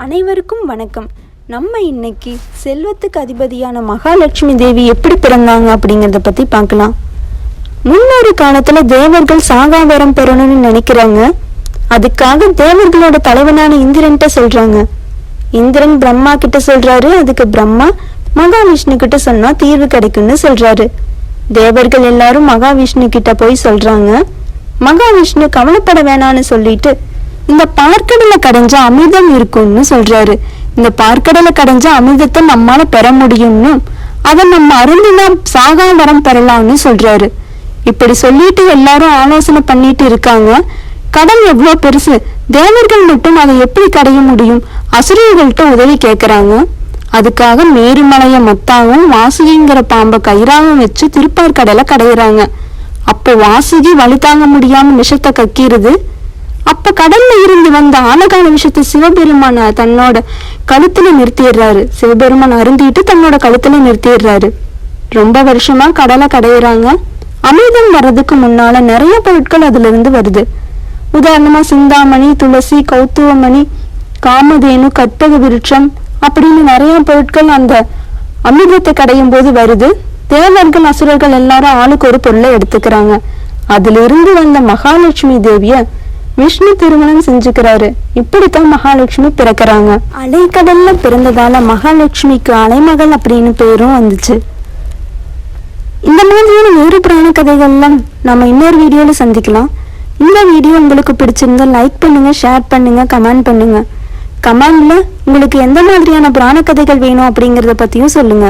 அனைவருக்கும் வணக்கம். நம்ம இன்னைக்கு செல்வத்துக்கு அதிபதியான மகாலட்சுமி தேவி எப்படி பிறந்தாங்க அப்படிங்கிறத பத்தி பார்க்கலாம். முன்னொரு காலத்துல தேவர்கள் சாகாவரம் பெறணும்னு நினைக்கிறாங்க. அதுக்காக தேவர்களோட தலைவனான இந்திரன்ட்ட சொல்றாங்க. இந்திரன் பிரம்மா கிட்ட சொல்றாரு. அதுக்கு பிரம்மா மகாவிஷ்ணு கிட்ட சொன்னா தீர்வு கிடைக்கும்னு சொல்றாரு. தேவர்கள் எல்லாரும் மகாவிஷ்ணு கிட்ட போய் சொல்றாங்க. மகாவிஷ்ணு கவலைப்பட வேணான்னு சொல்லிட்டு இந்த பார்க்கடலை கடைஞ்ச அமிர்தம் இருக்கும்னு சொல்றாரு. இந்த பார்க்கடலை கடைஞ்ச அமிர்தத்தை நம்மால பெற முடியும்னு, அதை நம்ம அருந்தினா சாகாவரம் பெறலாம்னு சொல்றாரு. இப்படி சொல்லிட்டு எல்லாரும் ஆலோசனை பண்ணிட்டு இருக்காங்க. கடல் எவ்வளவு பெருசு, தேவர்கள் மட்டும் அதை எப்படி கடைய முடியும்? அசுரர்கள்ட்ட உதவி கேட்கறாங்க. அதுக்காக மேருமலைய மொத்தாவும் வாசுகிங்கிற பாம்பை கயிறாவும் வச்சு திருப்பார்கடலை கடையிறாங்க. அப்போ வாசுகி வழி தாங்க முடியாம விஷத்தை கக்கிருது. அப்ப கடல்ல இருந்து வந்த ஆழகால விஷயத்தை சிவபெருமான தன்னோட கழுத்துல நிறுத்திடுறாரு. சிவபெருமான் அருந்திட்டு தன்னோட கழுத்துல நிறுத்திடுறாரு. ரொம்ப வருஷமா கடலை கடையிறாங்க. அமிர்தம் வர்றதுக்கு முன்னால நிறைய பொருட்கள் அதுல இருந்து வருது. உதாரணமா சிந்தாமணி, துளசி, கௌத்துவமணி, காமதேனு, கற்பக விருட்சம் அப்படின்னு நிறைய பொருட்கள் அந்த அமிர்தத்தை கடையும் போது வருது. தேவர்கள் அசுரர்கள் எல்லாரும் ஆளுக்கு ஒரு பொருளை எடுத்துக்கிறாங்க. அதுல இருந்து வந்த மகாலட்சுமி தேவிய விஷ்ணு திருமணம் செஞ்சுக்கிறாரு. இப்படித்தான் மகாலட்சுமி பிறக்கிறாங்க. அலைக்கடல்ல பிறந்ததால மகாலட்சுமிக்கு அலைமகள் அப்படின்னு பேரும் வந்துச்சு. இந்த மாதிரியான வேறு புராண கதைகள்லாம் நம்ம இன்னொரு வீடியோல சந்திக்கலாம். இந்த வீடியோ உங்களுக்கு பிடிச்சிருந்தா லைக் பண்ணுங்க, ஷேர் பண்ணுங்க, கமெண்ட் பண்ணுங்க. கமெண்ட்ல உங்களுக்கு எந்த மாதிரியான புராண கதைகள் வேணும் அப்படிங்கறத பத்தியும் சொல்லுங்க.